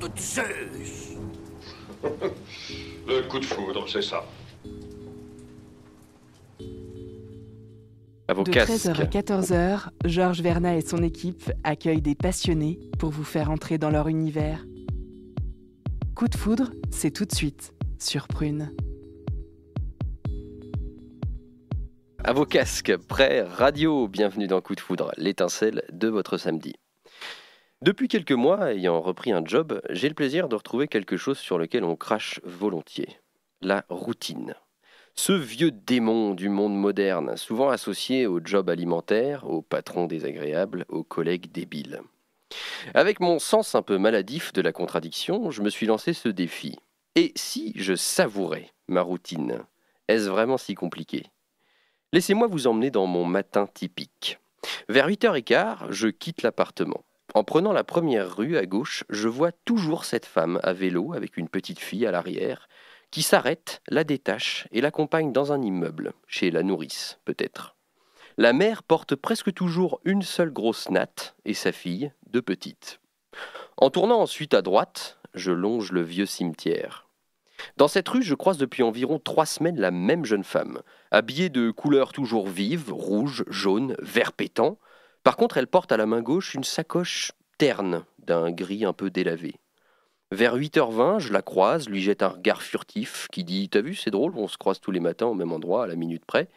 de Zeus. Le coup de foudre, c'est ça. À vos De casques. 13h à 14h, Georges Vernat et son équipe accueillent des passionnés pour vous faire entrer dans leur univers. Coup de foudre, c'est tout de suite sur Prune. À vos casques, prêts, radio, bienvenue dans Coup de foudre, l'étincelle de votre samedi. Depuis quelques mois, ayant repris un job, j'ai le plaisir de retrouver quelque chose sur lequel on crache volontiers. La routine. Ce vieux démon du monde moderne, souvent associé au job alimentaire, aux patrons désagréables, aux collègues débiles. Avec mon sens un peu maladif de la contradiction, je me suis lancé ce défi. Et si je savourais ma routine? Est-ce vraiment si compliqué? Laissez-moi vous emmener dans mon matin typique. Vers 8h15, je quitte l'appartement. En prenant la première rue à gauche, je vois toujours cette femme à vélo avec une petite fille à l'arrière, qui s'arrête, la détache et l'accompagne dans un immeuble, chez la nourrice peut-être. La mère porte presque toujours une seule grosse natte et sa fille, deux petites. En tournant ensuite à droite, je longe le vieux cimetière. Dans cette rue, je croise depuis environ 3 semaines la même jeune femme, habillée de couleurs toujours vives, rouge, jaune, vert pétant. Par contre, elle porte à la main gauche une sacoche terne d'un gris un peu délavé. Vers 8h20, je la croise, lui jette un regard furtif qui dit « T'as vu, c'est drôle, on se croise tous les matins au même endroit, à la minute près. »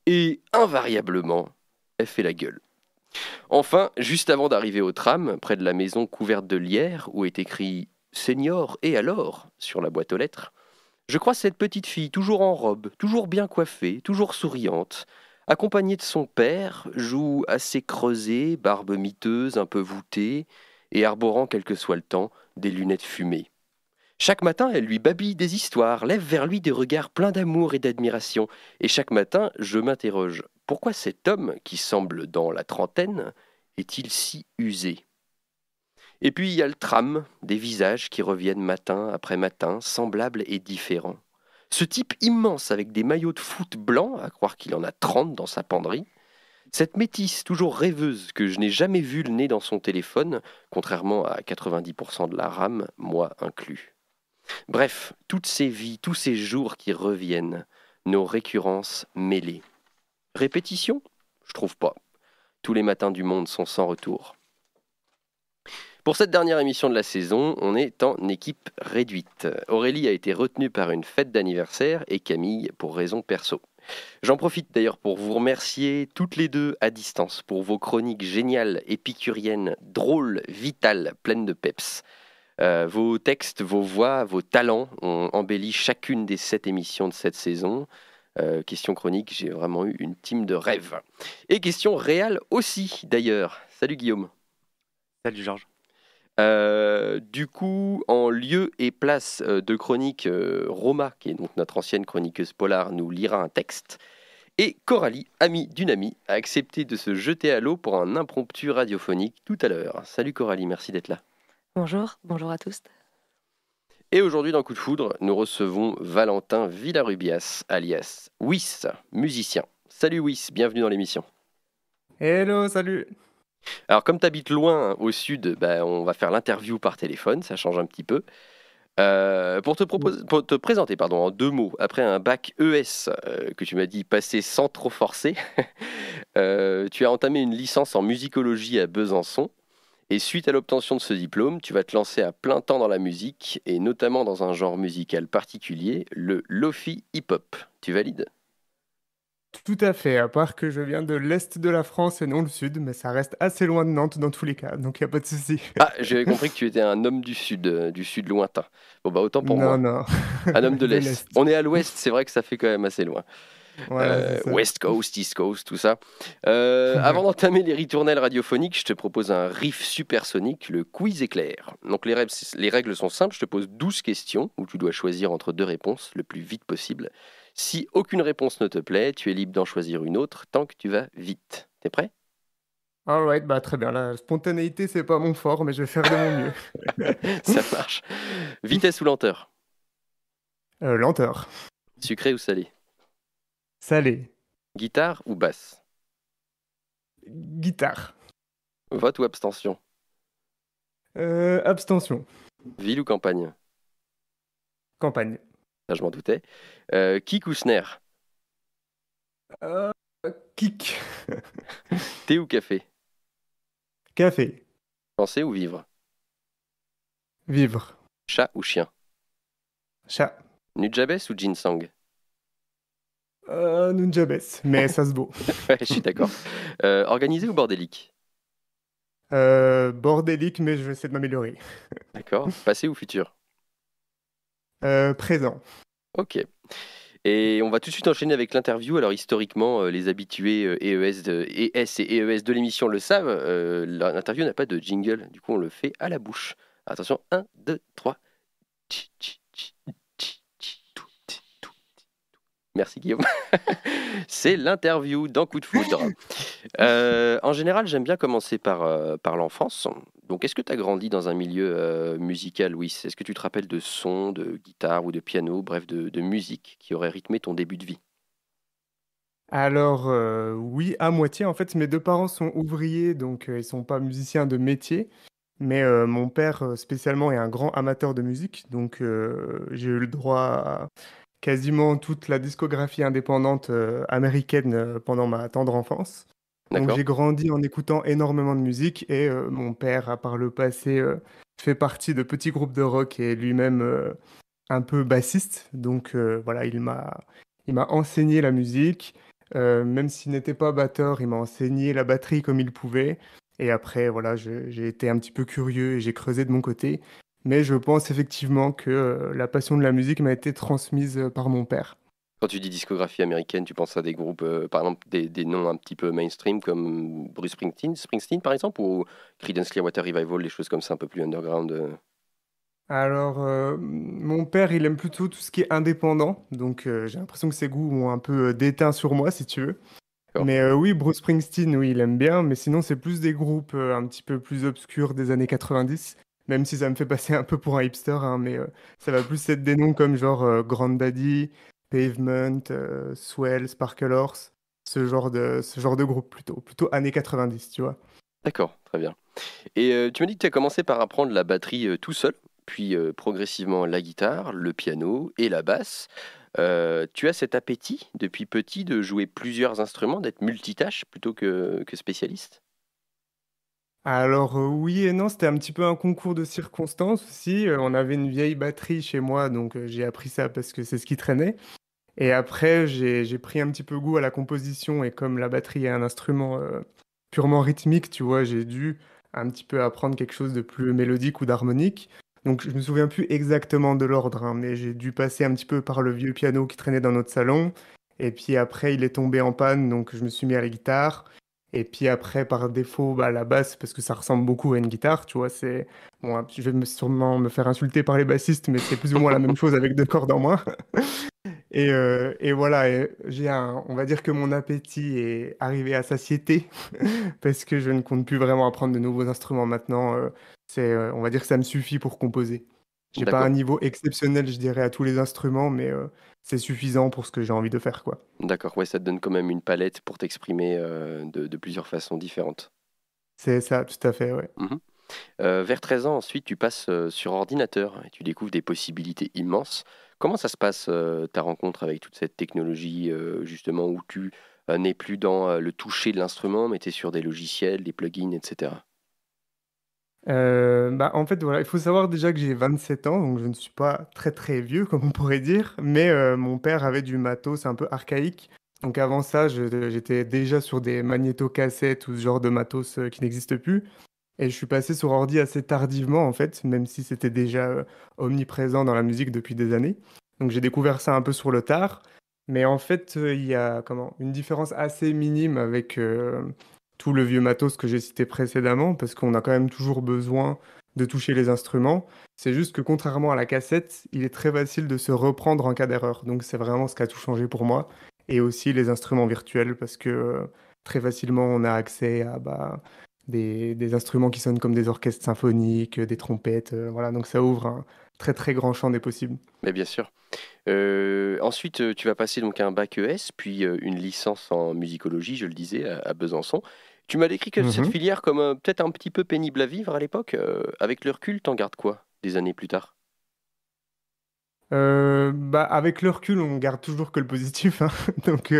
Et invariablement, elle fait la gueule. Enfin, juste avant d'arriver au tram, près de la maison couverte de lierre, où est écrit « Senior et alors ?» sur la boîte aux lettres, je croise cette petite fille, toujours en robe, toujours bien coiffée, toujours souriante, accompagnée de son père, joues assez creusées, barbe miteuse, un peu voûtée, et arborant, quel que soit le temps, des lunettes fumées. Chaque matin, elle lui babille des histoires, lève vers lui des regards pleins d'amour et d'admiration, et chaque matin, je m'interroge, pourquoi cet homme, qui semble dans la trentaine, est-il si usé ? Et puis il y a le tram, des visages qui reviennent matin après matin, semblables et différents. Ce type immense avec des maillots de foot blancs, à croire qu'il en a 30 dans sa penderie. Cette métisse toujours rêveuse que je n'ai jamais vu le nez dans son téléphone, contrairement à 90% de la rame, moi inclus. Bref, toutes ces vies, tous ces jours qui reviennent, nos récurrences mêlées. Répétition ? Je trouve pas. Tous les matins du monde sont sans retour. Pour cette dernière émission de la saison, on est en équipe réduite. Aurélie a été retenue par une fête d'anniversaire et Camille pour raison perso. J'en profite d'ailleurs pour vous remercier toutes les deux à distance pour vos chroniques géniales, épicuriennes, drôles, vitales, pleines de peps. Vos textes, vos voix, vos talents ont embelli chacune des 7 émissions de cette saison. Question chronique, j'ai vraiment eu une team de rêve. Et question réelle aussi d'ailleurs. Salut Guillaume. Salut Georges. Du coup, en lieu et place de chronique, Roma, qui est donc notre ancienne chroniqueuse polar, nous lira un texte. Et Coralie, amie d'une amie, a accepté de se jeter à l'eau pour un impromptu radiophonique tout à l'heure. Salut Coralie, merci d'être là. Bonjour à tous. Et aujourd'hui dans Coup de foudre, nous recevons Valentin Villarubias, alias Wyss, musicien. Salut Wyss, bienvenue dans l'émission. Hello, salut. Alors comme tu habites loin au sud, on va faire l'interview par téléphone, ça change un petit peu. Pour te présenter en 2 mots, après un bac ES que tu m'as dit passer sans trop forcer, tu as entamé une licence en musicologie à Besançon. Et suite à l'obtention de ce diplôme, tu vas te lancer à plein temps dans la musique, et notamment dans un genre musical particulier, le Lofi hip-hop. Tu valides ? Tout à fait, à part que je viens de l'Est de la France et non le Sud, mais ça reste assez loin de Nantes dans tous les cas, donc il n'y a pas de souci. Ah, j'avais compris que tu étais un homme du Sud lointain. Bon autant pour moi. Non. Un homme de De l'Est. l'Est. On est à l'Ouest, c'est vrai que ça fait quand même assez loin. Voilà, c'est ça. West Coast, East Coast, tout ça. Avant d'entamer les ritournelles radiophoniques, je te propose un riff supersonique, le quiz éclair. Donc les règles sont simples, je te pose 12 questions où tu dois choisir entre 2 réponses le plus vite possible. Si aucune réponse ne te plaît, tu es libre d'en choisir une autre tant que tu vas vite. T'es prêt ? Alright, très bien. La spontanéité, c'est pas mon fort, mais je vais faire de mon mieux. Ça marche. Vitesse ou lenteur ? Lenteur. Sucré ou salé ? Salé. Guitare ou basse ? Guitare. Vote ou abstention ? Abstention. Ville ou campagne? Campagne. Ça, je m'en doutais. Kick ou snare? Euh, Kick. Thé ou café? Café. Penser ou vivre? Vivre. Chat ou chien? Chat. Nujabes ou ginseng? Nunjabes, mais ça se vaut. Ouais, je suis d'accord. Organisé ou bordélique? Bordélique, mais je vais essayer de m'améliorer. D'accord. Passé ou futur? Présent. Ok. Et on va tout de suite enchaîner avec l'interview. Alors historiquement, les habitués ES et EES de l'émission le savent, l'interview n'a pas de jingle, du coup on le fait à la bouche. Attention, 1, 2, 3. Merci Guillaume. C'est l'interview dans Coup de Foudre. En général, j'aime bien commencer par l'enfance. Donc, est-ce que tu as grandi dans un milieu musical, Louis? Est-ce que tu te rappelles de sons, de guitare ou de piano, bref, de musique qui aurait rythmé ton début de vie? Alors, oui, à moitié. En fait, mes deux parents sont ouvriers, donc ils sont pas musiciens de métier. Mais mon père, spécialement, est un grand amateur de musique. Donc, j'ai eu le droit à quasiment toute la discographie indépendante américaine pendant ma tendre enfance. Donc, D'accord? j'ai grandi en écoutant énormément de musique. Et mon père a par le passé fait partie de petits groupes de rock et lui-même un peu bassiste. Donc, voilà, il m'a enseigné la musique. Même s'il n'était pas batteur, il m'a enseigné la batterie comme il pouvait. Et après, voilà, j'ai été un petit peu curieux et j'ai creusé de mon côté. Mais je pense effectivement que la passion de la musique m'a été transmise par mon père. Quand tu dis discographie américaine, tu penses à des groupes, par exemple, des noms un petit peu mainstream comme Bruce Springsteen par exemple, ou Creedence Clearwater Revival, des choses comme ça un peu plus underground. Alors, mon père, il aime plutôt tout ce qui est indépendant. Donc, j'ai l'impression que ses goûts ont un peu déteint sur moi, si tu veux. D'accord? Mais oui, Bruce Springsteen, oui, il aime bien. Mais sinon, c'est plus des groupes un petit peu plus obscurs des années 90. Même si ça me fait passer un peu pour un hipster, hein, mais ça va plus être des noms comme genre Grandaddy, Pavement, Swell, Sparkle Horse, ce genre de groupe plutôt années 90, tu vois. D'accord, très bien. Et tu m'as dit que tu as commencé par apprendre la batterie tout seul, puis progressivement la guitare, le piano et la basse. Tu as cet appétit depuis petit de jouer plusieurs instruments, d'être multitâche plutôt que spécialiste? Alors oui et non, c'était un petit peu un concours de circonstances aussi. On avait une vieille batterie chez moi, donc j'ai appris ça parce que c'est ce qui traînait. Et après, j'ai pris un petit peu goût à la composition et comme la batterie est un instrument purement rythmique, tu vois, j'ai dû un petit peu apprendre quelque chose de plus mélodique ou d'harmonique. Donc je me souviens plus exactement de l'ordre, hein, mais j'ai dû passer un petit peu par le vieux piano qui traînait dans notre salon. Et puis après, il est tombé en panne, donc je me suis mis à la guitare. Et puis après, par défaut, bah, la basse, parce que ça ressemble beaucoup à une guitare, tu vois, c'est... Bon, je vais sûrement me faire insulter par les bassistes, mais c'est plus ou moins la même chose avec deux cordes en moins. Et voilà, on va dire que mon appétit est arrivé à satiété parce que je ne compte plus vraiment apprendre de nouveaux instruments maintenant. On va dire que ça me suffit pour composer. J'ai pas un D'accord, niveau exceptionnel, je dirais, à tous les instruments, mais c'est suffisant pour ce que j'ai envie de faire, quoi. d'accord, ouais, ça te donne quand même une palette pour t'exprimer de plusieurs façons différentes. C'est ça, tout à fait, ouais. Mhm. Vers 13 ans, ensuite, tu passes sur ordinateur et tu découvres des possibilités immenses. Comment ça se passe, ta rencontre avec toute cette technologie, justement, où tu n'es plus dans le toucher de l'instrument, mais tu es sur des logiciels, des plugins, etc. Bah, en fait, voilà, il faut savoir déjà que j'ai 27 ans, donc je ne suis pas très très vieux, comme on pourrait dire, mais mon père avait du matos un peu archaïque. Donc avant ça, j'étais déjà sur des magnétocassettes ou ce genre de matos qui n'existe plus. Et je suis passé sur ordi assez tardivement, en fait, même si c'était déjà omniprésent dans la musique depuis des années. Donc j'ai découvert ça un peu sur le tard. Mais en fait, il y a une différence assez minime avec tout le vieux matos que j'ai cité précédemment, parce qu'on a quand même toujours besoin de toucher les instruments. C'est juste que contrairement à la cassette, il est très facile de se reprendre en cas d'erreur. Donc c'est vraiment ce qui a tout changé pour moi. Et aussi les instruments virtuels, parce que très facilement on a accès à des instruments qui sonnent comme des orchestres symphoniques, des trompettes, voilà, donc ça ouvre un très très grand champ des possibles. Mais bien sûr. Ensuite, tu vas passer donc un bac ES, puis une licence en musicologie, je le disais, à Besançon. Tu m'as décrit que cette Mhm. filière comme peut-être un petit peu pénible à vivre à l'époque. Avec le recul, t'en gardes quoi? des années plus tard? Bah, avec le recul, on garde toujours que le positif, hein. Donc,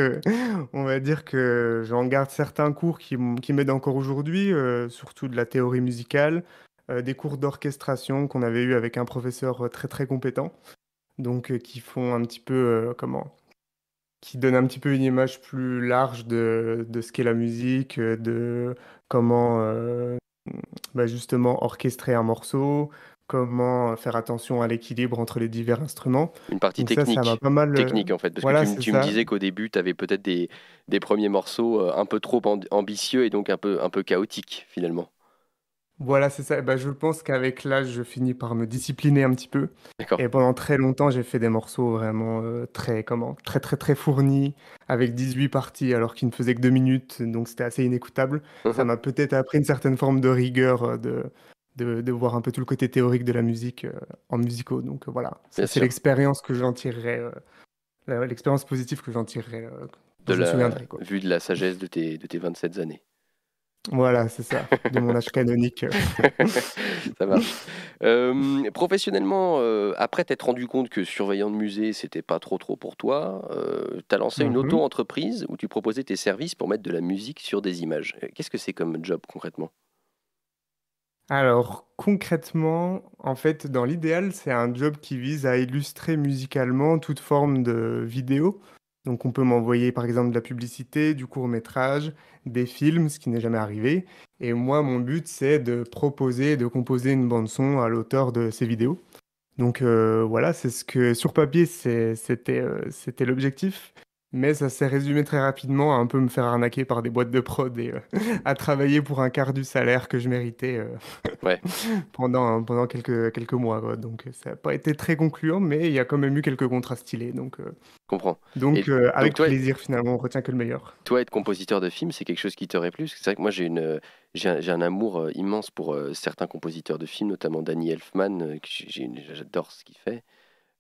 on va dire que j'en garde certains cours qui m'aident encore aujourd'hui, surtout de la théorie musicale, des cours d'orchestration qu'on avait eu avec un professeur très très compétent, donc qui font un petit peu, qui donnent un petit peu une image plus large de ce qu'est la musique, de comment bah, justement orchestrer un morceau, comment faire attention à l'équilibre entre les divers instruments. Une partie Donc ça m'a technique. pas mal... Technique, en fait, parce que Voilà, c'est tu me ça. disais qu'au début, tu avais peut-être des premiers morceaux un peu trop ambitieux et donc un peu chaotiques, finalement. Voilà, c'est ça. Bah, je pense qu'avec l'âge, je finis par me discipliner un petit peu. D'accord. Et pendant très longtemps, j'ai fait des morceaux vraiment très, très, très fournis, avec 18 parties, alors qu'ils ne faisaient que 2 minutes. Donc c'était assez inécoutable. Ça Mhm. m'a peut-être appris une certaine forme de rigueur, de voir un peu tout le côté théorique de la musique en musicaux. Donc voilà, Bien ça c'est sûr. l'expérience que j'en tirerai, l'expérience positive que j'en tirerai, dont De je me la souviendrai, quoi. vue de la sagesse de tes 27 années. Voilà, c'est ça, de mon âge canonique. Ça marche. Professionnellement, après t'être rendu compte que surveillant de musée, c'était pas trop pour toi, tu as lancé une Mhm. auto-entreprise où tu proposais tes services pour mettre de la musique sur des images. Qu'est-ce que c'est comme job concrètement? Alors, concrètement, en fait, dans l'idéal, c'est un job qui vise à illustrer musicalement toute forme de vidéo. Donc, on peut m'envoyer par exemple de la publicité, du court-métrage, des films, ce qui n'est jamais arrivé. Et moi, mon but, c'est de proposer, de composer une bande-son à l'auteur de ces vidéos. Donc, voilà, c'est ce que sur papier, c'était l'objectif. Mais ça s'est résumé très rapidement à un peu me faire arnaquer par des boîtes de prod et à travailler pour un quart du salaire que je méritais. Ouais, Pendant quelques mois, quoi. Donc ça n'a pas été très concluant, mais il y a quand même eu quelques contrats stylés. Donc, je comprends. Et donc avec plaisir, finalement, on retient que le meilleur. toi, être compositeur de films, c'est quelque chose qui t'aurait plu? Parce que c'est vrai que moi, j'ai un amour immense pour certains compositeurs de films, notamment Danny Elfman, j'adore ce qu'il fait.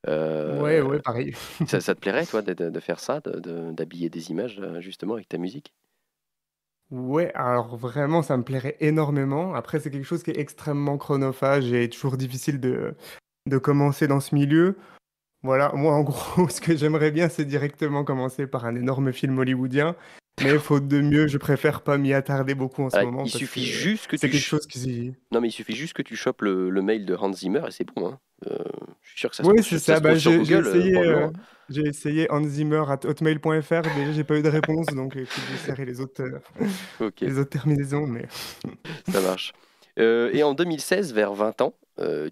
Ouais, Euh, ouais, pareil. ça te plairait, toi, de faire ça, d'habiller des images, justement, avec ta musique? Ouais, alors vraiment, ça me plairait énormément. Après, c'est quelque chose qui est extrêmement chronophage et toujours difficile de commencer dans ce milieu. Voilà, moi, en gros, ce que j'aimerais bien, c'est directement commencer par un énorme film hollywoodien. Mais faute de mieux, je préfère pas m'y attarder beaucoup en ce Ah, moment il parce que suffit juste que c'est tu... quelque chose qui... Non, mais il suffit juste que tu chopes le mail de Hans Zimmer et c'est bon, hein. Je suis sûr que Oui, c'est ça ça. se Bah, trouve sur Google, probablement, hein. j'ai essayé hanszimmer@hotmail.fr. Déjà, j'ai pas eu de réponse, donc écoute, j'essaierai Ok, les autres terminaisons. Mais ça marche. Et en 2016, vers 20 ans,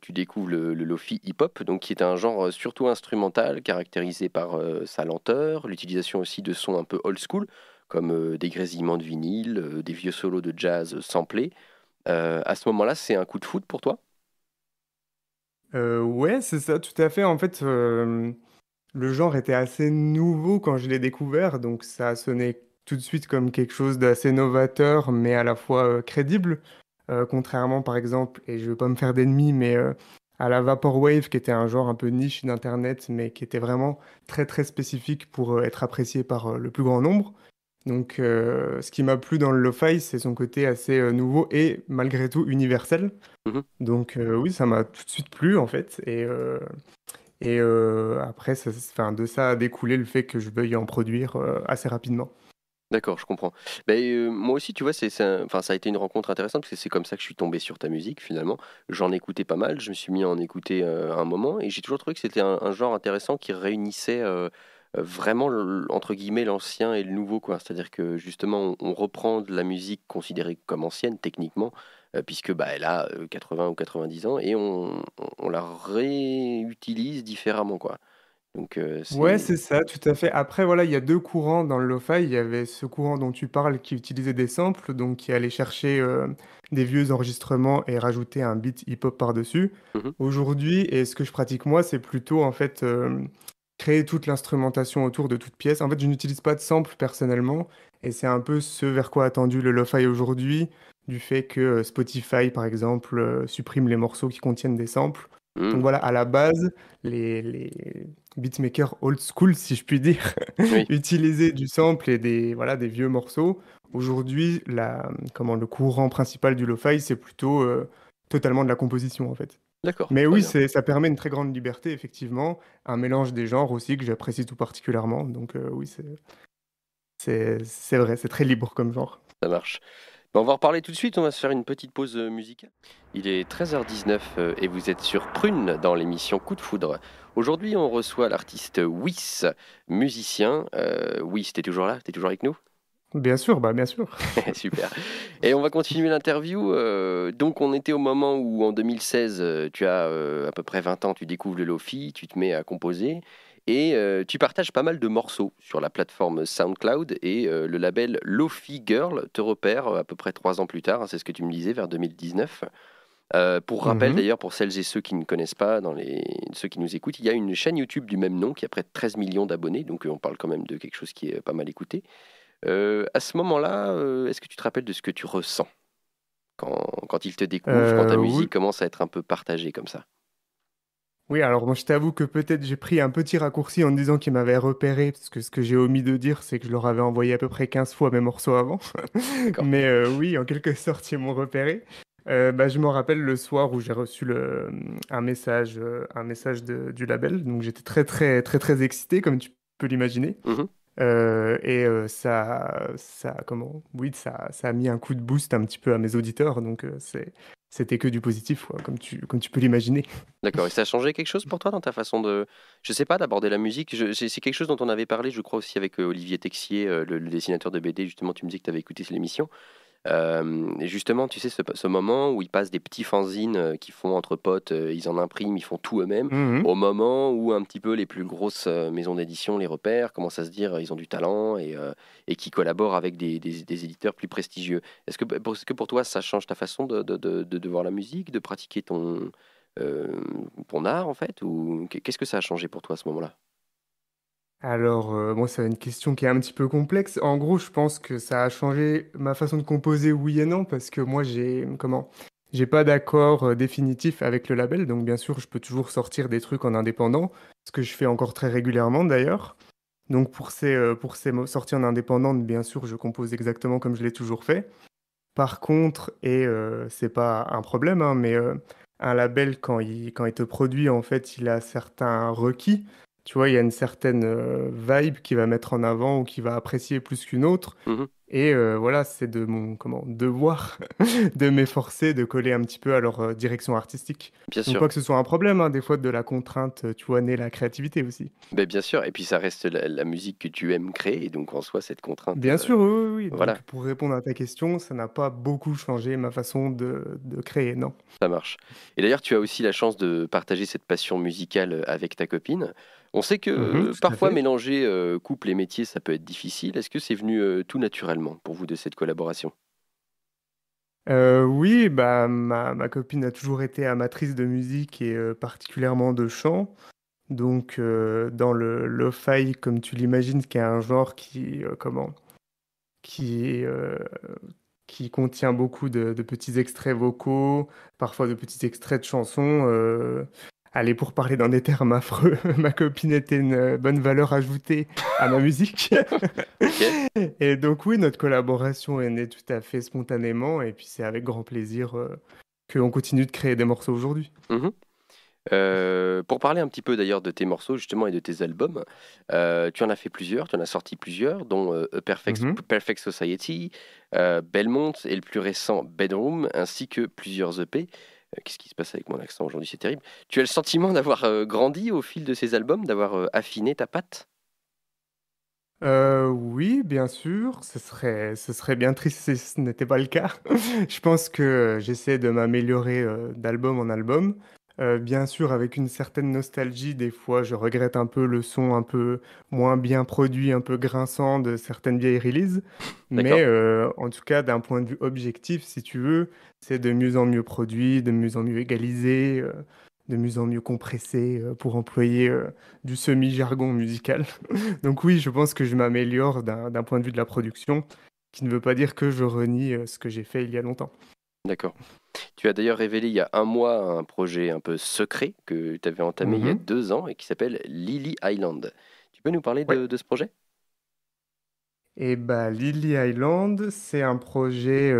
tu découvres le lofi hip-hop, donc qui est un genre surtout instrumental, caractérisé par sa lenteur, l'utilisation aussi de sons un peu old school, comme des grésillements de vinyle, des vieux solos de jazz samplés. À ce moment-là, c'est un coup de foudre pour toi? ouais, c'est ça, tout à fait. En fait, le genre était assez nouveau quand je l'ai découvert, donc ça a sonné tout de suite comme quelque chose d'assez novateur, mais à la fois crédible. Contrairement, par exemple, et je veux pas me faire d'ennemis, mais à la Vaporwave, qui était un genre un peu niche d'Internet, mais qui était vraiment très très spécifique pour être apprécié par le plus grand nombre. Donc, ce qui m'a plu dans le lo-fi, c'est son côté assez nouveau et malgré tout universel. Mhm. Donc, oui, ça m'a tout de suite plu en fait. Et après, enfin, de ça a découlé le fait que je veuille en produire assez rapidement. D'accord, je comprends. Ben, moi aussi, tu vois, enfin, ça a été une rencontre intéressante parce que c'est comme ça que je suis tombé sur ta musique finalement. J'en écoutais pas mal, je me suis mis à en écouter un moment et j'ai toujours trouvé que c'était un genre intéressant qui réunissait vraiment, entre guillemets, l'ancien et le nouveau, quoi. C'est-à-dire que justement, on reprend de la musique considérée comme ancienne techniquement, puisque bah, elle a 80 ou 90 ans et on la réutilise différemment, quoi. Donc, Ouais, c'est... c'est ça, tout à fait. Après, voilà, il y a deux courants dans le lo-fi. Il y avait ce courant dont tu parles qui utilisait des samples, donc qui allait chercher des vieux enregistrements et rajouter un beat hip-hop par-dessus. Mhm. Aujourd'hui, et ce que je pratique moi, c'est plutôt en fait créer toute l'instrumentation autour de toute pièce. En fait, je n'utilise pas de sample personnellement, et c'est un peu ce vers quoi a tendu le lo-fi aujourd'hui, du fait que Spotify, par exemple, supprime les morceaux qui contiennent des samples. Donc Mhm. voilà, à la base, les beatmakers old school, si je puis dire, Oui. utilisaient du sample et voilà, des vieux morceaux. Aujourd'hui, le courant principal du lo-fi, c'est plutôt totalement de la composition, en fait. D'accord, Mais très oui, bien. ça permet une très grande liberté, effectivement, un mélange des genres aussi que j'apprécie tout particulièrement. Donc oui, c'est vrai, c'est très libre comme genre. Ça marche. On va en reparler tout de suite, on va se faire une petite pause musicale. Il est 13h19 et vous êtes sur Prune dans l'émission Coup de foudre. Aujourd'hui, on reçoit l'artiste Wyss, musicien. Wyss, t'es toujours là? T'es toujours avec nous? Bien sûr, bah bien sûr. Super. Et on va continuer l'interview. Donc, on était au moment où, en 2016, tu as à peu près 20 ans, tu découvres le Lofi, tu te mets à composer et tu partages pas mal de morceaux sur la plateforme SoundCloud et le label Lofi Girl te repère à peu près 3 ans plus tard, hein, c'est ce que tu me disais, vers 2019. Pour rappel, Mhm. d'ailleurs, pour celles et ceux qui ne connaissent pas, ceux qui nous écoutent, il y a une chaîne YouTube du même nom qui a près de 13 millions d'abonnés, donc on parle quand même de quelque chose qui est pas mal écouté. À ce moment-là, est-ce que tu te rappelles de ce que tu ressens quand il te découvre, quand ta Oui, musique commence à être un peu partagée comme ça? oui, alors moi je t'avoue que peut-être j'ai pris un petit raccourci en disant qu'ils m'avaient repéré, parce que ce que j'ai omis de dire, c'est que je leur avais envoyé à peu près 15 fois mes morceaux avant. D'accord. Mais oui, en quelque sorte, ils m'ont repéré. Bah, je me rappelle le soir où j'ai reçu un message du label, donc j'étais très très très très excité, comme tu peux l'imaginer. Mhm. Oui, ça a mis un coup de boost un petit peu à mes auditeurs, donc c'était que du positif, quoi, comme tu peux l'imaginer. D'accord. Et ça a changé quelque chose pour toi dans ta façon de, je sais pas, d'aborder la musique? C'est quelque chose dont on avait parlé, je crois aussi avec Olivier Texier, le dessinateur de BD. Justement, tu me disais que tu avais écouté l'émission. Et justement, tu sais, ce moment où ils passent des petits fanzines qu'ils font entre potes, ils en impriment, ils font tout eux-mêmes, Mhm. au moment où un petit peu les plus grosses maisons d'édition les repèrent, commencent à se dire ils ont du talent et qui collaborent avec des éditeurs plus prestigieux. Est-ce que pour toi, ça change ta façon de voir la musique, de pratiquer euh, ton art, en fait? Ou qu'est-ce que ça a changé pour toi à ce moment-là? Alors, bon, c'est une question qui est un petit peu complexe. En gros, je pense que ça a changé ma façon de composer, oui et non, parce que moi, j'ai pas d'accord définitif avec le label, donc bien sûr, je peux toujours sortir des trucs en indépendant, ce que je fais encore très régulièrement d'ailleurs. Donc pour sorties en indépendant, bien sûr, je compose exactement comme je l'ai toujours fait. Par contre, c'est pas un problème, hein, mais un label, quand il te produit, en fait, il a certains requis. Tu vois, il y a une certaine vibe qu'il va mettre en avant ou qu'il va apprécier plus qu'une autre. Mhm. Et voilà, c'est de mon devoir de m'efforcer de coller un petit peu à leur direction artistique. Bien Donc sûr. pas que ce soit un problème, hein, des fois de la contrainte, tu vois, naît la créativité aussi. Ben, bien sûr, et puis ça reste la musique que tu aimes créer, et donc en soi, cette contrainte, Bien sûr, oui, oui, oui. voilà, Donc pour répondre à ta question, ça n'a pas beaucoup changé ma façon de créer, non. ça marche. Et d'ailleurs, tu as aussi la chance de partager cette passion musicale avec ta copine. On sait Mhm, que tout à parfois fait. mélanger couple et métier, ça peut être difficile. Est-ce que c'est venu tout naturellement pour vous de cette collaboration? Oui, bah, ma copine a toujours été amatrice de musique et particulièrement de chant. Donc, dans le lo-fi, comme tu l'imagines, qui est un genre qui, est, qui contient beaucoup de petits extraits vocaux, parfois de petits extraits de chansons. Allez, pour parler dans des termes affreux, ma copine était une bonne valeur ajoutée à ma musique. Ok. Et donc oui, notre collaboration est née tout à fait spontanément, et puis c'est avec grand plaisir qu'on continue de créer des morceaux aujourd'hui. Mhm. Pour parler un petit peu d'ailleurs de tes morceaux justement et de tes albums, tu en as fait plusieurs, tu en as sorti plusieurs, dont Mhm. Perfect Society, Belmont et le plus récent Bedroom, ainsi que plusieurs EP. Qu'est-ce qui se passe avec mon accent aujourd'hui? C'est terrible. Tu as le sentiment d'avoir grandi au fil de ces albums, d'avoir affiné ta patte? Oui, bien sûr, ce serait bien triste si ce n'était pas le cas. Je pense que j'essaie de m'améliorer d'album en album. Bien sûr, avec une certaine nostalgie, des fois, je regrette un peu le son un peu moins bien produit, un peu grinçant de certaines vieilles releases. Mais D'accord. en tout cas, d'un point de vue objectif, si tu veux, c'est de mieux en mieux produit, de mieux en mieux égalisé, de mieux en mieux compressé, pour employer du semi-jargon musical. Donc oui, je pense que je m'améliore d'un point de vue de la production, qui ne veut pas dire que je renie ce que j'ai fait il y a longtemps. D'accord. Tu as d'ailleurs révélé il y a un mois un projet un peu secret que tu avais entamé il y a Mhm. 2 ans et qui s'appelle Lily Island. Tu peux nous parler Ouais. de ce projet? Et bah, Lily Island, c'est un projet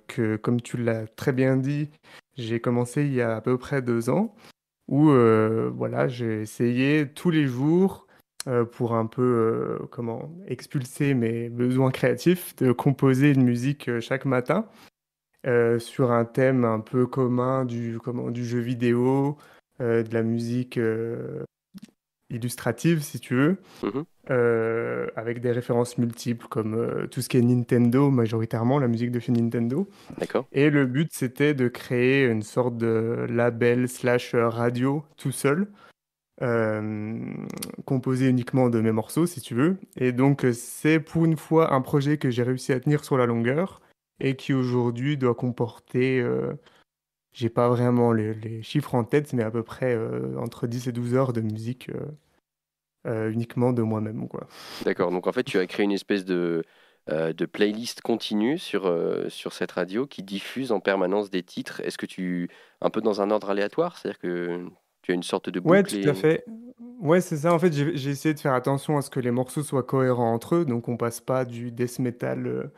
que, comme tu l'as très bien dit, j'ai commencé il y a à peu près 2 ans, où voilà, j'ai essayé tous les jours pour un peu comment expulser mes besoins créatifs, de composer une musique chaque matin sur un thème un peu commun du jeu vidéo, de la musique illustrative, si tu veux, Mhm. avec des références multiples comme tout ce qui est Nintendo, majoritairement la musique de chez Nintendo. D'accord. Et le but, c'était de créer une sorte de label slash radio tout seul, euh, composé uniquement de mes morceaux, si tu veux. Et donc, c'est pour une fois un projet que j'ai réussi à tenir sur la longueur et qui aujourd'hui doit comporter, j'ai pas vraiment les chiffres en tête, mais à peu près entre 10 et 12 heures de musique uniquement de moi-même, quoi. D'accord. Donc en fait, tu as créé une espèce de playlist continue sur cette radio qui diffuse en permanence des titres. Est-ce que un peu dans un ordre aléatoire, c'est-à-dire que tu as une sorte de Ouais, boucle tout à et... fait. Ouais, c'est ça. En fait, j'ai essayé de faire attention à ce que les morceaux soient cohérents entre eux. Donc, on passe pas du death metal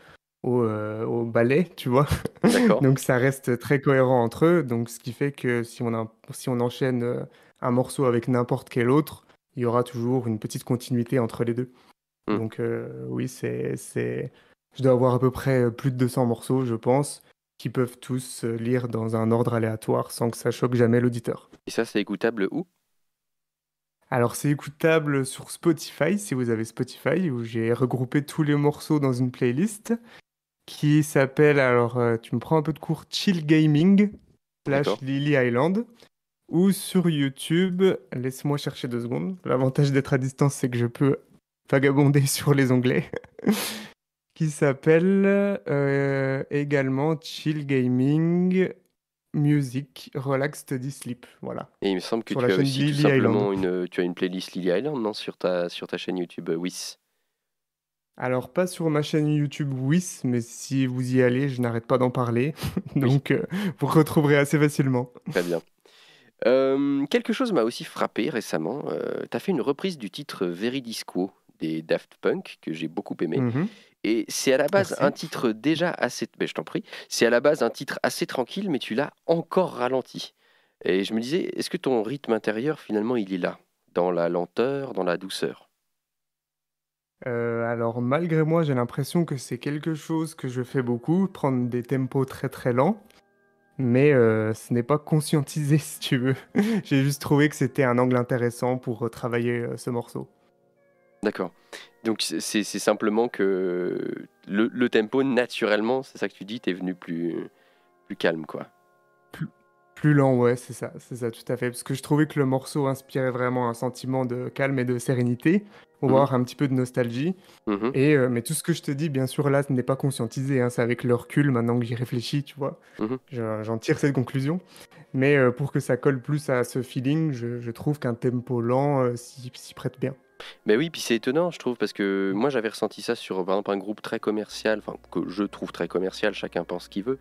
au ballet, tu vois. D'accord. Donc, ça reste très cohérent entre eux. Donc, ce qui fait que si on enchaîne un morceau avec n'importe quel autre, il y aura toujours une petite continuité entre les deux. Hmm. Donc, oui, je dois avoir à peu près plus de 200 morceaux, je pense, qui peuvent tous lire dans un ordre aléatoire sans que ça choque jamais l'auditeur. Et ça, c'est écoutable où? Alors, c'est écoutable sur Spotify, si vous avez Spotify, où j'ai regroupé tous les morceaux dans une playlist qui s'appelle, alors, tu me prends un peu de cours, Chill Gaming D'accord. slash Lily Island, ou sur YouTube, laisse-moi chercher 2 secondes. L'avantage d'être à distance, c'est que je peux vagabonder sur les onglets, qui s'appelle également Chill Gaming Music Relax Study Sleep, voilà, Et il me semble que sur la tu as chaîne aussi tout Lily Island. simplement tu as une playlist Lily Island, non, sur ta chaîne YouTube Wiss. Alors, pas sur ma chaîne YouTube Wiss, mais si vous y allez, je n'arrête pas d'en parler. Oui, Donc, vous retrouverez assez facilement. très bien. Quelque chose m'a aussi frappé récemment. Tu as fait une reprise du titre Veridisco des Daft Punk que j'ai beaucoup aimé. Mhm, Et c'est à la base un merci. titre déjà assez... Ben, je t'en prie. C'est à la base un titre assez tranquille, mais tu l'as encore ralenti. Et je me disais, est-ce que ton rythme intérieur, finalement, il est là? Dans la lenteur, dans la douceur? Alors, malgré moi, j'ai l'impression que c'est quelque chose que je fais beaucoup, prendre des tempos très très lents, mais ce n'est pas conscientisé, si tu veux. J'ai juste trouvé que c'était un angle intéressant pour travailler ce morceau. D'accord. Donc c'est simplement que le tempo, naturellement, c'est ça que tu dis, t'es venu plus calme, quoi. Plus, plus lent, ouais, c'est ça, tout à fait. Parce que je trouvais que le morceau inspirait vraiment un sentiment de calme et de sérénité, Mhm, voire un petit peu de nostalgie. mhm, Mais tout ce que je te dis, bien sûr, là, ce n'est pas conscientisé, hein, c'est avec le recul, maintenant que j'y réfléchis, tu vois. mhm. J'en tire cette conclusion. Mais pour que ça colle plus à ce feeling, je trouve qu'un tempo lent s'y prête bien. Ben oui, puis c'est étonnant, je trouve, parce que moi j'avais ressenti ça sur, par exemple, un groupe très commercial, enfin, que je trouve très commercial, chacun pense ce qu'il veut,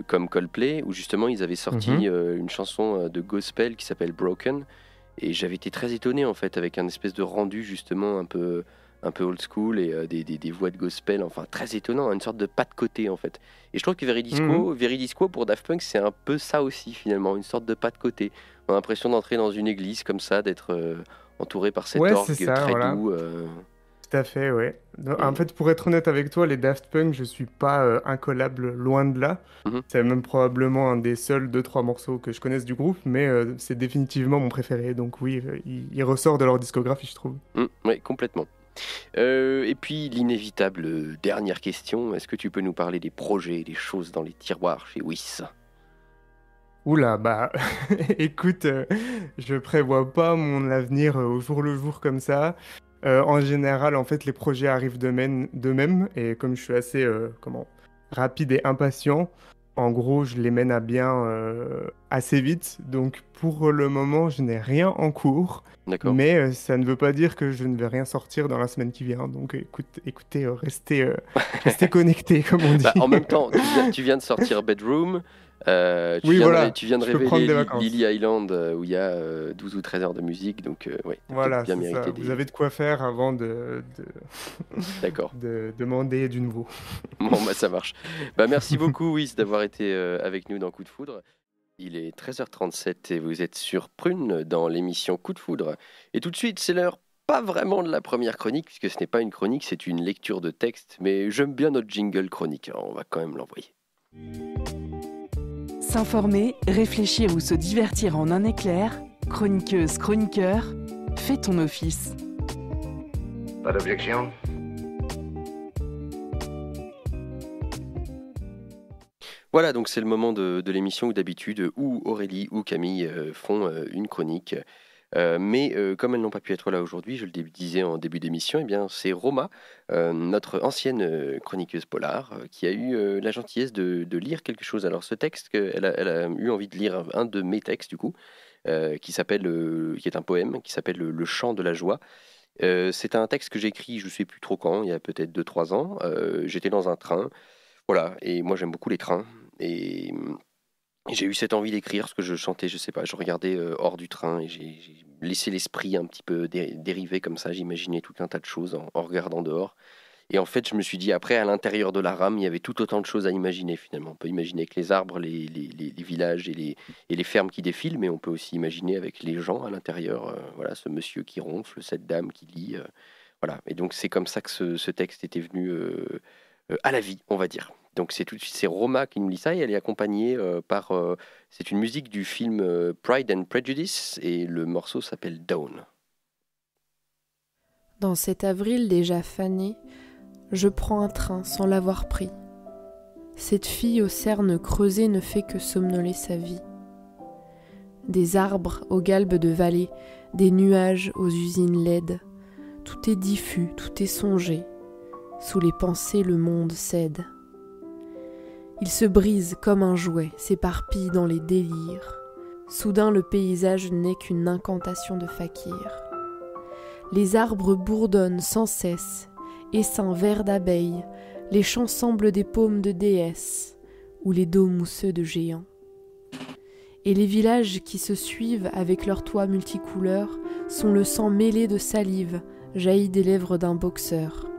comme Coldplay, où justement ils avaient sorti Mhm. une chanson de gospel qui s'appelle Broken, et j'avais été très étonné, en fait, avec un espèce de rendu, justement, un peu old school, et des voix de gospel, enfin, très étonnant, une sorte de pas de côté, en fait. Et je trouve que Mhm. Veridisco, pour Daft Punk, c'est un peu ça aussi, finalement, une sorte de pas de côté. On a l'impression d'entrer dans une église, comme ça, d'être... entouré par cet Ouais, c'est orgue ça, très voilà. doux. Tout à fait, ouais. En Et... fait, pour être honnête avec toi, les Daft Punk, je suis pas incollable, loin de là. Mhm, C'est même probablement un des seuls deux, trois morceaux que je connaisse du groupe, mais c'est définitivement mon préféré. Donc oui, il ressort de leur discographie, je trouve. oui, complètement. Et puis, l'inévitable dernière question, est-ce que tu peux nous parler des projets, des choses dans les tiroirs chez Wiss? Oula, bah, écoute, je prévois pas mon avenir au jour le jour comme ça. En général, en fait, les projets arrivent d'eux-mêmes, et comme je suis assez, rapide et impatient, en gros, je les mène à bien assez vite. Donc, pour le moment, je n'ai rien en cours, D'accord. mais ça ne veut pas dire que je ne vais rien sortir dans la semaine qui vient. Donc, écoutez, restez connectés, comme on dit. Bah, en même temps, tu viens de sortir Bedroom, Oui, voilà, tu viens de je peux prendre des révéler vacances. Lily Island où il y a 12 ou 13 heures de musique, donc ouais, t'as Voilà, peut-être bien c'est ça. mérité Vous avez de quoi faire avant D'accord. de demander du nouveau. Bon, bah ça marche. Bah merci beaucoup, Wiss, d'avoir été avec nous dans Coup de Foudre. Il est 13h37 et vous êtes sur Prune dans l'émission Coup de Foudre. Et tout de suite, c'est l'heure pas vraiment de la première chronique, puisque ce n'est pas une chronique, c'est une lecture de texte, mais j'aime bien notre jingle chronique, alors on va quand même l'envoyer. S'informer, réfléchir ou se divertir en un éclair, chroniqueuse, chroniqueur, fais ton office. Pas d'objection? Voilà, donc c'est le moment de l'émission où d'habitude, ou Aurélie ou Camille font une chronique. Mais comme elles n'ont pas pu être là aujourd'hui, je le disais en début d'émission, eh bien c'est Roma, notre ancienne chroniqueuse polar, qui a eu la gentillesse de lire quelque chose. Alors ce texte, elle a eu envie de lire un de mes textes du coup, qui est un poème, qui s'appelle Le chant de la joie. C'est un texte que j'ai écrit, je ne sais plus trop quand, il y a peut-être 2-3 ans. J'étais dans un train, voilà, et moi j'aime beaucoup les trains. Et j'ai eu cette envie d'écrire parce que je chantais, je sais pas, je regardais hors du train et j'ai laissé l'esprit un petit peu dériver comme ça. J'imaginais tout un tas de choses en regardant dehors. Et en fait, je me suis dit, après, à l'intérieur de la rame, il y avait tout autant de choses à imaginer finalement. On peut imaginer que les arbres, les villages et les fermes qui défilent, mais on peut aussi imaginer avec les gens à l'intérieur, voilà, ce monsieur qui ronfle, cette dame qui lit. Voilà. Et donc, c'est comme ça que ce texte était venu à la vie, on va dire. Donc c'est Roma qui nous lit ça et elle est accompagnée par... c'est une musique du film Pride and Prejudice et le morceau s'appelle Dawn. Dans cet avril déjà fané, je prends un train sans l'avoir pris. Cette fille aux cernes creusées ne fait que somnoler sa vie. Des arbres aux galbes de vallée, des nuages aux usines laides. Tout est diffus, tout est songé. Sous les pensées, le monde cède. Il se brise comme un jouet, s'éparpille dans les délires. Soudain le paysage n'est qu'une incantation de fakir. Les arbres bourdonnent sans cesse, essaims verts d'abeilles, les champs semblent des paumes de déesses, ou les dos mousseux de géants. Et les villages qui se suivent avec leurs toits multicouleurs sont le sang mêlé de salive, jailli des lèvres d'un boxeur.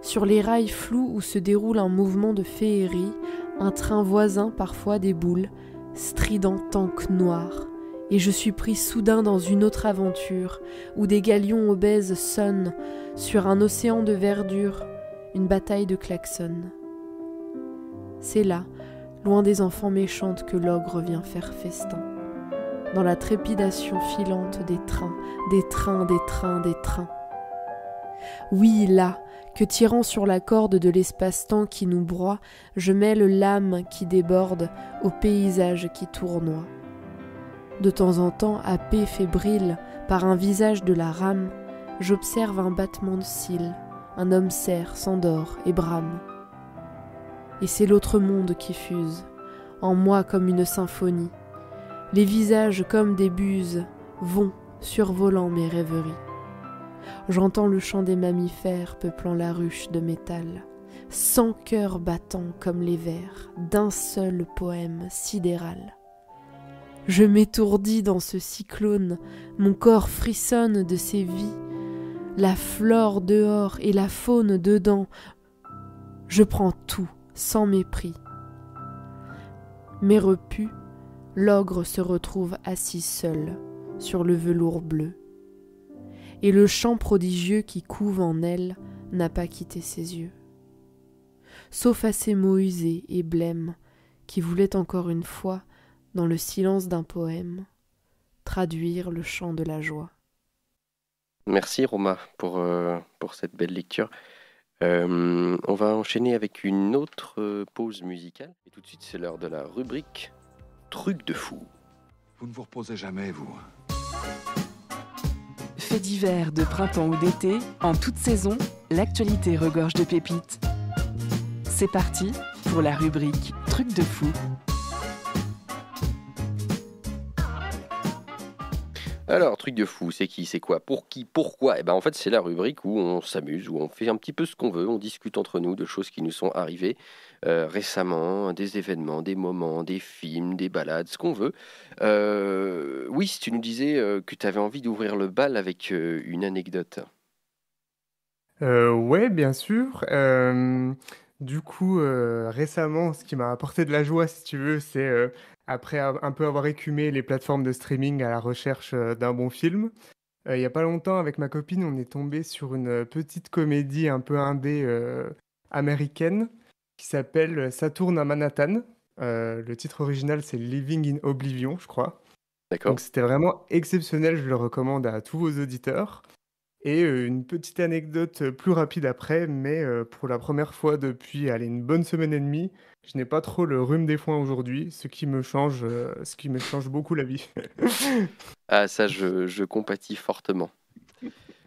Sur les rails flous où se déroule un mouvement de féerie, un train voisin parfois déboule, strident tank noir, et je suis pris soudain dans une autre aventure, où des galions obèses sonnent, sur un océan de verdure, une bataille de klaxons. C'est là, loin des enfants méchantes, que l'ogre vient faire festin, dans la trépidation filante des trains, des trains, des trains, des trains. Oui, là, que tirant sur la corde de l'espace-temps qui nous broie, je mêle l'âme qui déborde au paysage qui tournoie. De temps en temps, happé, fébrile, par un visage de la rame, j'observe un battement de cils, un homme serre, s'endort et brame. Et c'est l'autre monde qui fuse, en moi comme une symphonie. Les visages comme des buses vont, survolant mes rêveries. J'entends le chant des mammifères peuplant la ruche de métal, 100 cœurs battant comme les vers d'un seul poème sidéral. Je m'étourdis dans ce cyclone, mon corps frissonne de ces vies, la flore dehors et la faune dedans. Je prends tout sans mépris. Mais repu, l'ogre se retrouve assis seul sur le velours bleu. Et le chant prodigieux qui couve en elle n'a pas quitté ses yeux. Sauf à ces mots usés et blêmes qui voulaient encore une fois, dans le silence d'un poème, traduire le chant de la joie. Merci Roma pour cette belle lecture. On va enchaîner avec une autre pause musicale. Et tout de suite, c'est l'heure de la rubrique Truc de fou. Vous ne vous reposez jamais, vous. Faits divers de printemps ou d'été, en toute saison, l'actualité regorge de pépites. C'est parti pour la rubrique Truc de fou. Alors, truc de fou, c'est qui, c'est quoi, pour qui, pourquoi? Et ben en fait, c'est la rubrique où on s'amuse, où on fait un petit peu ce qu'on veut, on discute entre nous de choses qui nous sont arrivées récemment, des événements, des moments, des films, des balades, ce qu'on veut. Oui, si tu nous disais que tu avais envie d'ouvrir le bal avec une anecdote. Ouais, bien sûr. Du coup, récemment, ce qui m'a apporté de la joie, si tu veux, c'est après un peu avoir écumé les plateformes de streaming à la recherche d'un bon film. Il y a pas longtemps, avec ma copine, on est tombé sur une petite comédie un peu indé américaine qui s'appelle Ça tourne à Manhattan. Le titre original, c'est Living in Oblivion, je crois. D'accord? Donc c'était vraiment exceptionnel, je le recommande à tous vos auditeurs. Et une petite anecdote plus rapide après, mais pour la première fois depuis allez, une bonne semaine et demie, je n'ai pas trop le rhume des foins aujourd'hui, ce qui me change beaucoup la vie. Ah, ça, je compatis fortement.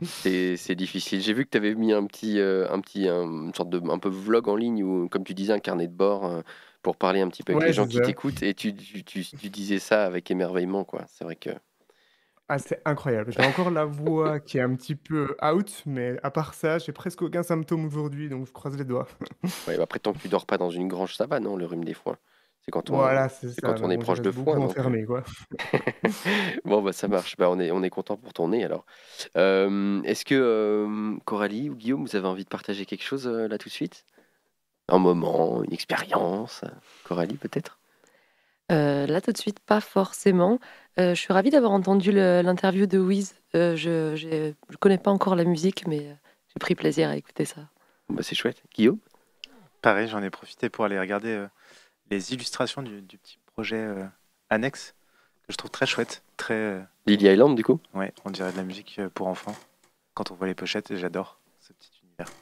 C'est difficile. J'ai vu que tu avais mis une sorte de un peu vlog en ligne ou, comme tu disais, un carnet de bord pour parler un petit peu avec les Ouais, gens c'est qui ça. t'écoutent et tu disais ça avec émerveillement, quoi. C'est vrai que. Ah, c'est incroyable. J'ai encore la voix qui est un petit peu out, mais à part ça, j'ai presque aucun symptôme aujourd'hui, donc je croise les doigts. Ouais, bah après, tant que tu dors pas dans une grange, ça va, non, le rhume des foins. Voilà, c'est C'est ça, quand mais on est bon, je proche de reste foin, beaucoup donc. enfermé, quoi. Bon, bah ça marche. Bah, on est content pour ton nez alors. Est-ce que Coralie ou Guillaume, vous avez envie de partager quelque chose là tout de suite? Un moment, une expérience? Coralie, peut-être? Là, tout de suite, pas forcément. Je suis ravie d'avoir entendu l'interview de Wiz. Je connais pas encore la musique, mais j'ai pris plaisir à écouter ça. Bon, bah, c'est chouette. Guillaume? Pareil, j'en ai profité pour aller regarder les illustrations du petit projet annexe, que je trouve très chouette. Très, Lily Island, du coup? ouais, on dirait de la musique pour enfants. Quand on voit les pochettes, j'adore ce petit univers.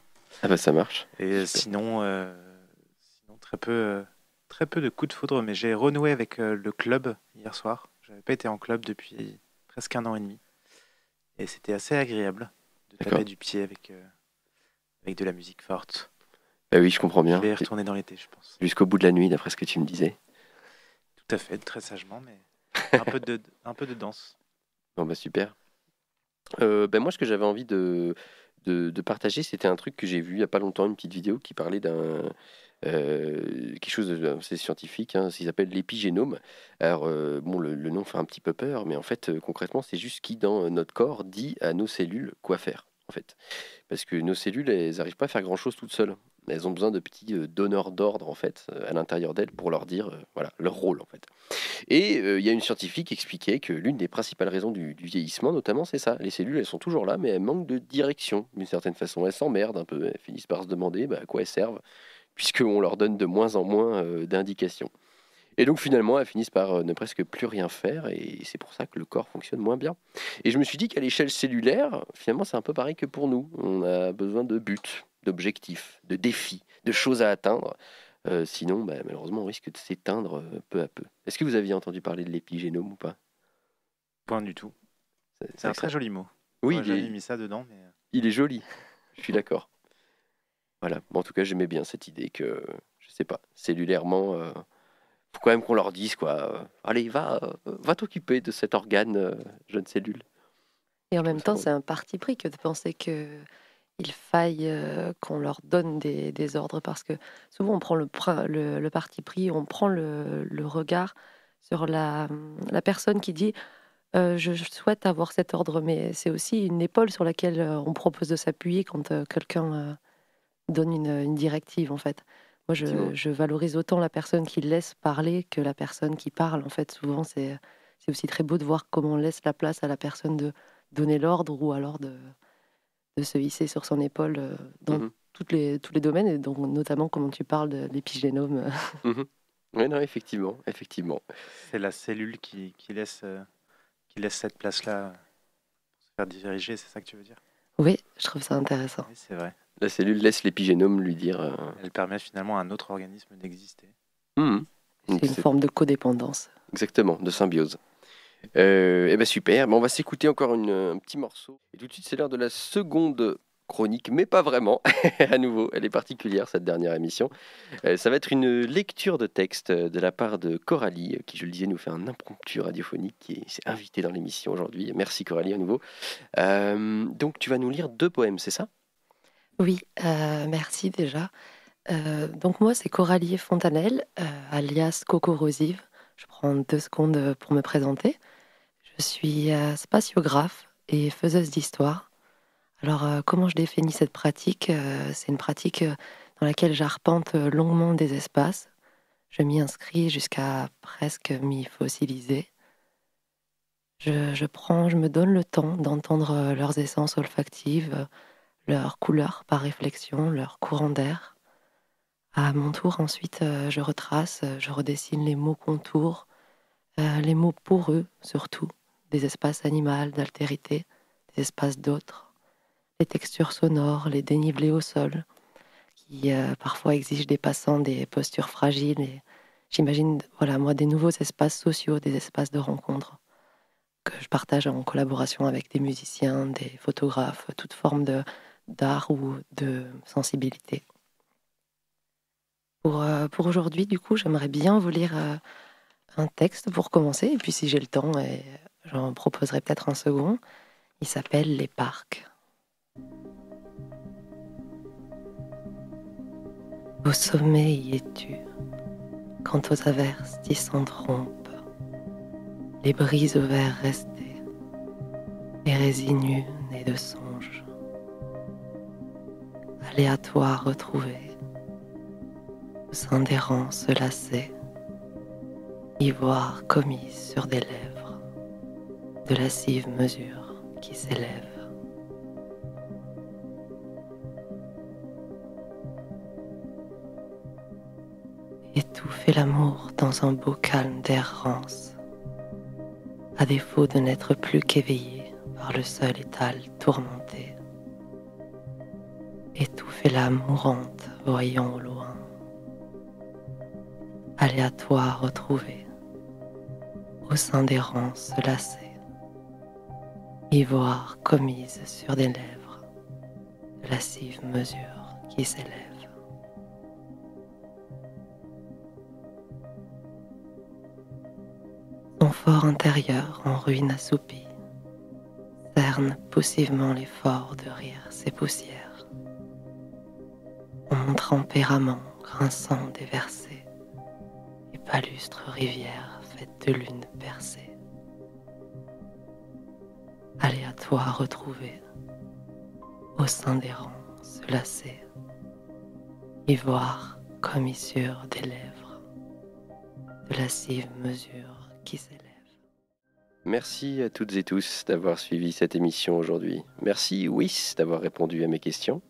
Ah bah ça marche. Et Super. sinon très peu de coups de foudre, mais j'ai renoué avec le club hier soir. Je n'avais pas été en club depuis presque 1 an et demi. Et c'était assez agréable de D'accord. taper du pied avec de la musique forte. Bah oui, je comprends Je bien. vais y retourner dans l'été, je pense. Jusqu'au bout de la nuit, d'après ce que tu me disais. Tout à fait, très sagement, mais un peu de danse. Bon bah super. Ben moi, ce que j'avais envie de partager, c'était un truc que j'ai vu il y a pas longtemps, une petite vidéo qui parlait quelque chose c'est scientifique, hein, ça s'appelle l'épigénome. Alors, bon, le nom fait un petit peu peur, mais en fait, concrètement, c'est juste ce qui, dans notre corps, dit à nos cellules quoi faire, en fait. Parce que nos cellules, elles n'arrivent pas à faire grand-chose toutes seules. Elles ont besoin de petits donneurs d'ordre, en fait, à l'intérieur d'elles pour leur dire, voilà, leur rôle, en fait. Et il y a une scientifique qui expliquait que l'une des principales raisons du vieillissement, notamment, c'est ça. Les cellules, elles sont toujours là, mais elles manquent de direction, d'une certaine façon. Elles s'emmerdent un peu, elles finissent par se demander à quoi elles servent, puisqu'on leur donne de moins en moins d'indications. Et donc finalement, elles finissent par ne presque plus rien faire, et c'est pour ça que le corps fonctionne moins bien. Et je me suis dit qu'à l'échelle cellulaire, finalement, c'est un peu pareil que pour nous. On a besoin de buts, d'objectifs, de défis, de choses à atteindre. Sinon, malheureusement, on risque de s'éteindre peu à peu. Est-ce que vous aviez entendu parler de l'épigénome ou pas? Point du tout. C'est vrai un que très joli mot. Oui, J'aurais jamais mis ça dedans, mais il est joli. Je suis d'accord. Voilà. Bon, en tout cas, j'aimais bien cette idée que, je sais pas, cellulairement, faut quand même qu'on leur dise quoi. Allez, va t'occuper de cet organe, jeune cellule. Et en Je trouve même ça temps, drôle. c'est un parti pris que de penser que il faille qu'on leur donne des ordres, parce que souvent on prend le parti pris, on prend le regard sur la personne qui dit je souhaite avoir cet ordre, mais c'est aussi une épaule sur laquelle on propose de s'appuyer quand quelqu'un donne une directive, en fait. Moi, Effectivement. je valorise autant la personne qui laisse parler que la personne qui parle. En fait, souvent, c'est aussi très beau de voir comment on laisse la place à la personne de donner l'ordre, ou alors de se hisser sur son épaule dans Mhm. tous les domaines, et donc notamment comment tu parles de l'épigénome. Mhm. Ouais, non, effectivement, effectivement. c'est la cellule qui laisse cette place-là pour se faire diriger, c'est ça que tu veux dire? Oui, je trouve ça intéressant. Oui, c'est vrai. La cellule laisse l'épigénome lui dire. Elle permet finalement à un autre organisme d'exister. Mhm. Donc, C'est une forme de codépendance. exactement, de symbiose. Eh ben super, on va s'écouter encore un petit morceau. Et tout de suite, c'est l'heure de la seconde chronique, mais pas vraiment. À nouveau, elle est particulière cette dernière émission. Ça va être une lecture de texte de la part de Coralie, qui, je le disais, nous fait un impromptu radiophonique, qui s'est invitée dans l'émission aujourd'hui. Merci Coralie à nouveau. Donc tu vas nous lire 2 poèmes, c'est ça ? Oui, merci déjà. Donc moi, c'est Coralie Fontanelle, alias Coco Rosive. Je prends 2 secondes pour me présenter. Je suis spatiographe et faiseuse d'histoire. Alors, comment je définis cette pratique ? C'est une pratique dans laquelle j'arpente longuement des espaces. Je m'y inscris jusqu'à presque m'y fossiliser. Je me donne le temps d'entendre leurs essences olfactives, leurs couleurs par réflexion, leurs courants d'air. À mon tour, ensuite, je retrace, je redessine les mots contours, les mots poreux surtout, des espaces animaux, d'altérité, des espaces d'autres. Les textures sonores, les dénivelés au sol, qui parfois exigent des passants des postures fragiles. Et j'imagine, moi, des nouveaux espaces sociaux, des espaces de rencontre que je partage en collaboration avec des musiciens, des photographes, toute forme d'art ou de sensibilité. Pour aujourd'hui, du coup, j'aimerais bien vous lire un texte pour commencer, et puis si j'ai le temps, j'en proposerai peut-être un second. Il s'appelle « Les parcs ». Au sommet y es-tu, quand aux averses tissantes rompent, les brises au vert restés, les résines nues nées de songes, aléatoires retrouvés, au sein des rangs se lasser, ivoire commis sur des lèvres, de lascives mesures qui s'élèvent. Étouffer l'amour dans un beau calme d'air rance, à défaut de n'être plus qu'éveillé par le seul étal tourmenté. Étouffer l'âme mourante voyant au loin, aléatoire retrouvée, au sein des rangs se lasser, ivoire commise sur des lèvres, de lascives mesures qui s'élèvent. Son fort intérieur en ruine assoupie cerne poussivement l'effort de rire ses poussières. En tempérament grinçant déversé et palustre rivière faite de lune percée. Aléatoire retrouvée au sein des rangs se lasser, ivoire commissure des lèvres, de lascives mesures qui s'élève. Merci à toutes et tous d'avoir suivi cette émission aujourd'hui. Merci Wyss d'avoir répondu à mes questions.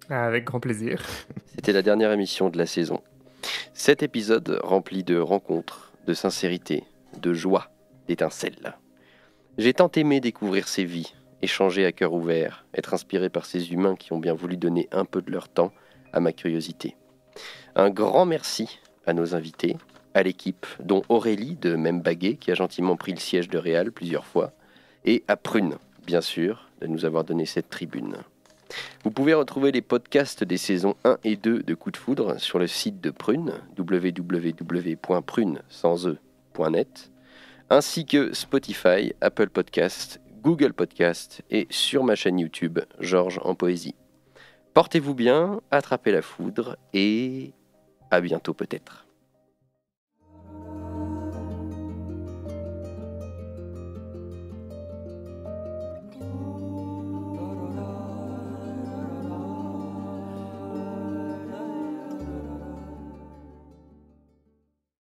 Avec grand plaisir. C'était la dernière émission de la saison. 7 épisodes remplis de rencontres, de sincérité, de joie, d'étincelles. J'ai tant aimé découvrir ces vies, échanger à cœur ouvert, être inspiré par ces humains qui ont bien voulu donner un peu de leur temps à ma curiosité. Un grand merci à nos invités, à l'équipe, dont Aurélie de Même Baguet, qui a gentiment pris le siège de Réal plusieurs fois, et à Prune, bien sûr, de nous avoir donné cette tribune. Vous pouvez retrouver les podcasts des saisons 1 et 2 de Coup de Foudre sur le site de Prune, www.prune.net, ainsi que Spotify, Apple Podcasts, Google Podcasts et sur ma chaîne YouTube, Georges en Poésie. Portez-vous bien, attrapez la foudre et à bientôt peut-être.